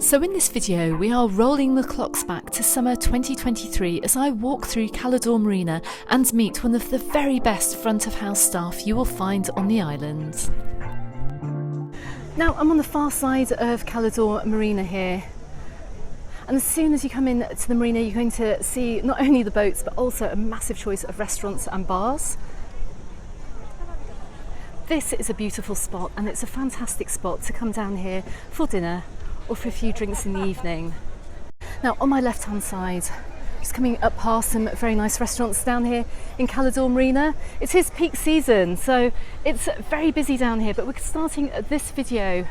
So in this video we are rolling the clocks back to summer 2023 as I walk through Cala Marina and meet one of the very best front of house staff you will find on the island. Now I'm on the far side of Cala Marina here, and as soon as you come in to the marina you're going to see not only the boats but also a massive choice of restaurants and bars. This is a beautiful spot and it's a fantastic spot to come down here for dinner or for a few drinks in the evening. Now on my left hand side, just coming up past some very nice restaurants down here in Cala Marina. It is peak season, so it's very busy down here, but we're starting this video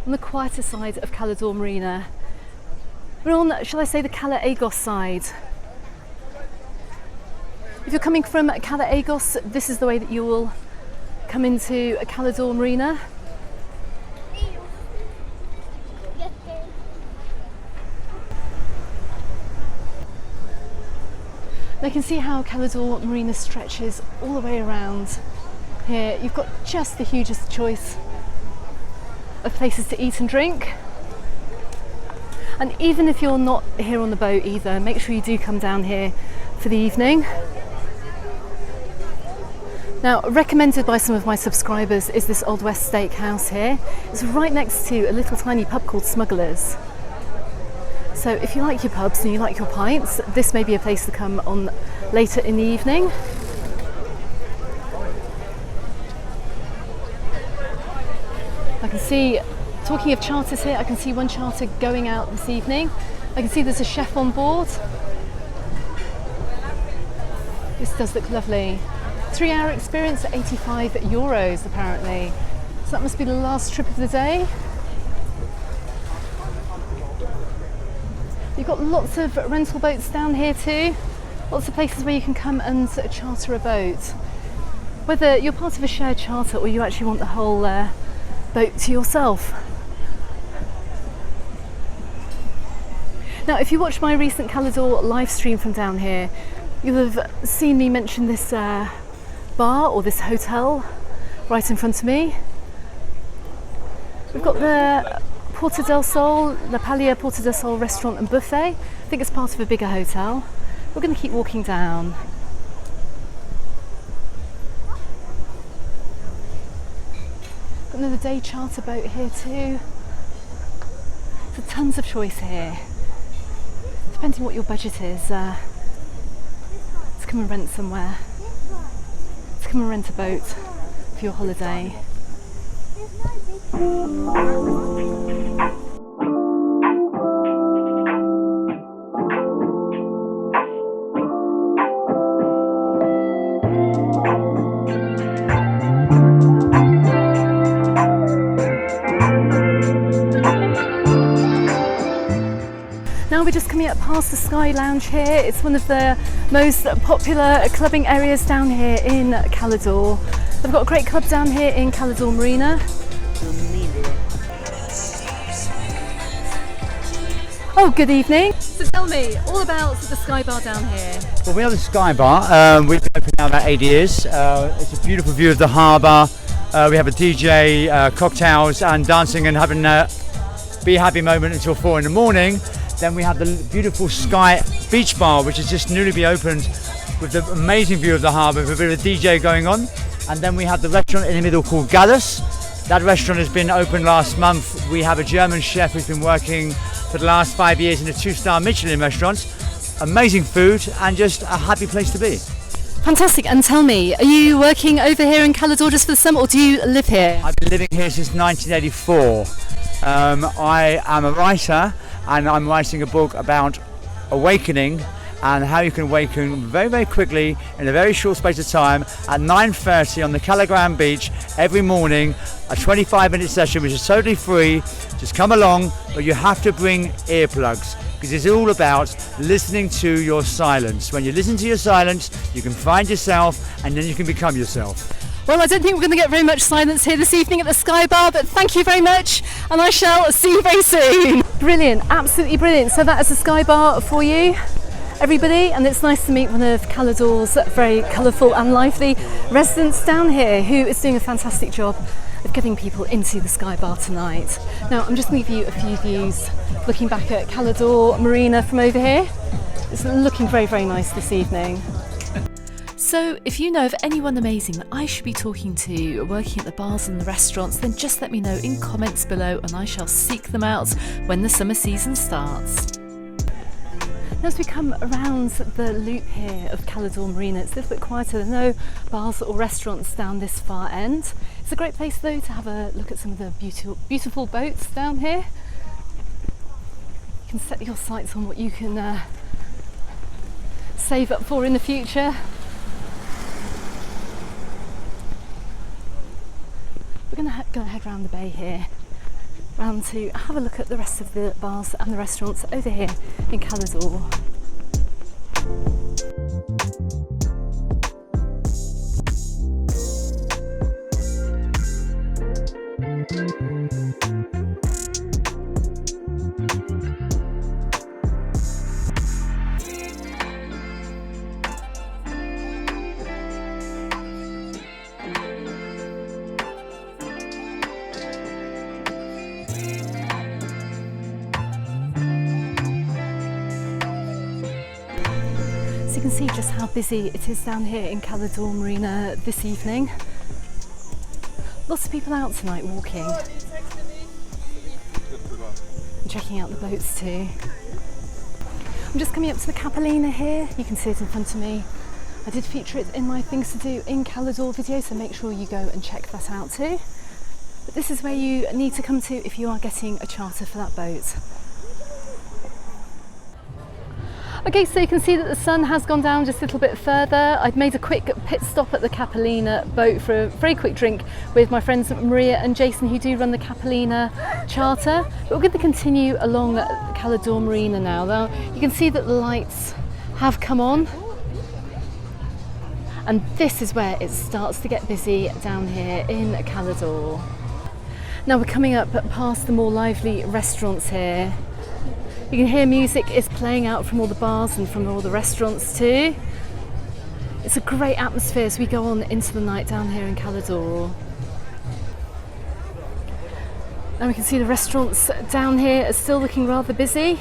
on the quieter side of Cala Marina. We're on, shall I say, the Cala side. If you're coming from Cala, this is the way that you will come into Cala Marina. Now you can see how Cala Marina stretches all the way around here. You've got just the hugest choice of places to eat and drink. And even if you're not here on the boat either, make sure you do come down here for the evening. Now, recommended by some of my subscribers is this Old West Steakhouse here. It's right next to a little tiny pub called Smugglers. So if you like your pubs and you like your pints, this may be a place to come on later in the evening. I can see, talking of charters here, I can see one charter going out this evening. I can see there's a chef on board. This does look lovely. 3-hour experience at €85 apparently. So that must be the last trip of the day. You've got lots of rental boats down here too. Lots of places where you can come and charter a boat. Whether you're part of a shared charter or you actually want the whole boat to yourself. Now, if you watched my recent Cala live stream from down here, you'll have seen me mention this bar or this hotel right in front of me. We've got the Porta del Sol, La Palia Porta del Sol restaurant and buffet. I think it's part of a bigger hotel. We're going to keep walking down. Got another day charter boat here too. So tons of choice here. Depending what your budget is, to come and rent somewhere. To come and rent a boat for your holiday. Now we're just coming up past the Sky Lounge here. It's one of the most popular clubbing areas down here in Cala. They've got a great club down here in Cala Marina. Oh, good evening. So tell me all about the Sky Bar down here. Well, we have the Sky Bar. We've been open now about 8 years. It's a beautiful view of the harbour. We have a DJ, cocktails and dancing and having a be happy moment until 4 in the morning. Then we have the beautiful Sky Beach Bar, which has just newly been opened with the amazing view of the harbour with a bit of a DJ going on. And then we have the restaurant in the middle called Gallus. That restaurant has been opened last month. We have a German chef who's been working for the last 5 years in a 2-star Michelin restaurant. Amazing food and just a happy place to be. Fantastic. And tell me, are you working over here in Cala just for the summer or do you live here? I've been living here since 1984. I am a writer and I'm writing a book about awakening and how you can awaken very, very quickly in a very short space of time at 9:30 on the Cala beach every morning, a 25-minute session which is totally free. Just come along, but you have to bring earplugs because it's all about listening to your silence. When you listen to your silence, you can find yourself and then you can become yourself. Well, I don't think we're going to get very much silence here this evening at the Sky Bar, but thank you very much and I shall see you very soon. Brilliant, absolutely brilliant. So that is the Sky Bar for you, everybody, and it's nice to meet one of Cala very colourful and lively residents down here who is doing a fantastic job of getting people into the Sky Bar tonight. Now I'm just going to give you a few views looking back at Cala Marina from over here. It's looking very, very nice this evening. So if you know of anyone amazing that I should be talking to working at the bars and the restaurants, then just let me know in comments below and I shall seek them out when the summer season starts. Now as we come around the loop here of Cala Marina, it's a little bit quieter. There are no bars or restaurants down this far end. It's a great place though to have a look at some of the beautiful boats down here. You can set your sights on what you can save up for in the future. We're going to head round the bay here, round to have a look at the rest of the bars and the restaurants over here in Cala. So you can see just how busy it is down here in Cala Marina this evening. Lots of people out tonight walking and checking out the boats too. I'm just coming up to the Capellina here. You can see it in front of me. I did feature it in my Things to Do in Cala video, so make sure you go and check that out too. But this is where you need to come to if you are getting a charter for that boat. Okay, so you can see that the sun has gone down just a little bit further. I've made a quick pit stop at the Capellina boat for a very quick drink with my friends Maria and Jason, who do run the Capellina charter. But we're going to continue along Cala Marina now. Now you can see that the lights have come on, and this is where it starts to get busy down here in Cala. Now we're coming up past the more lively restaurants here. You can hear music is playing out from all the bars and from all the restaurants too. It's a great atmosphere as we go on into the night down here in Cala. Now we can see the restaurants down here are still looking rather busy.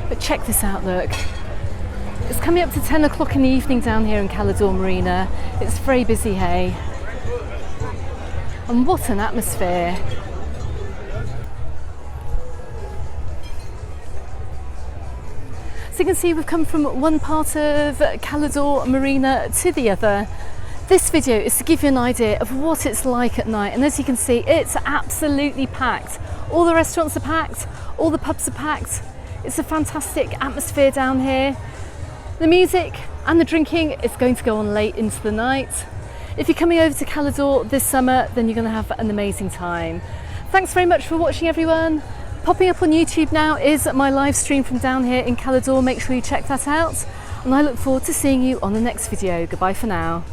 But check this out, look. It's coming up to 10 o'clock in the evening down here in Cala Marina. It's very busy, hey? And what an atmosphere. So you can see we've come from one part of Cala Marina to the other. This video is to give you an idea of what it's like at night, and as you can see, it's absolutely packed. All the restaurants are packed, all the pubs are packed. It's a fantastic atmosphere down here. The music and the drinking is going to go on late into the night. If you're coming over to Cala this summer, then you're going to have an amazing time. Thanks very much for watching, everyone. Popping up on YouTube now is my live stream from down here in Cala. Make sure you check that out, and I look forward to seeing you on the next video. Goodbye for now.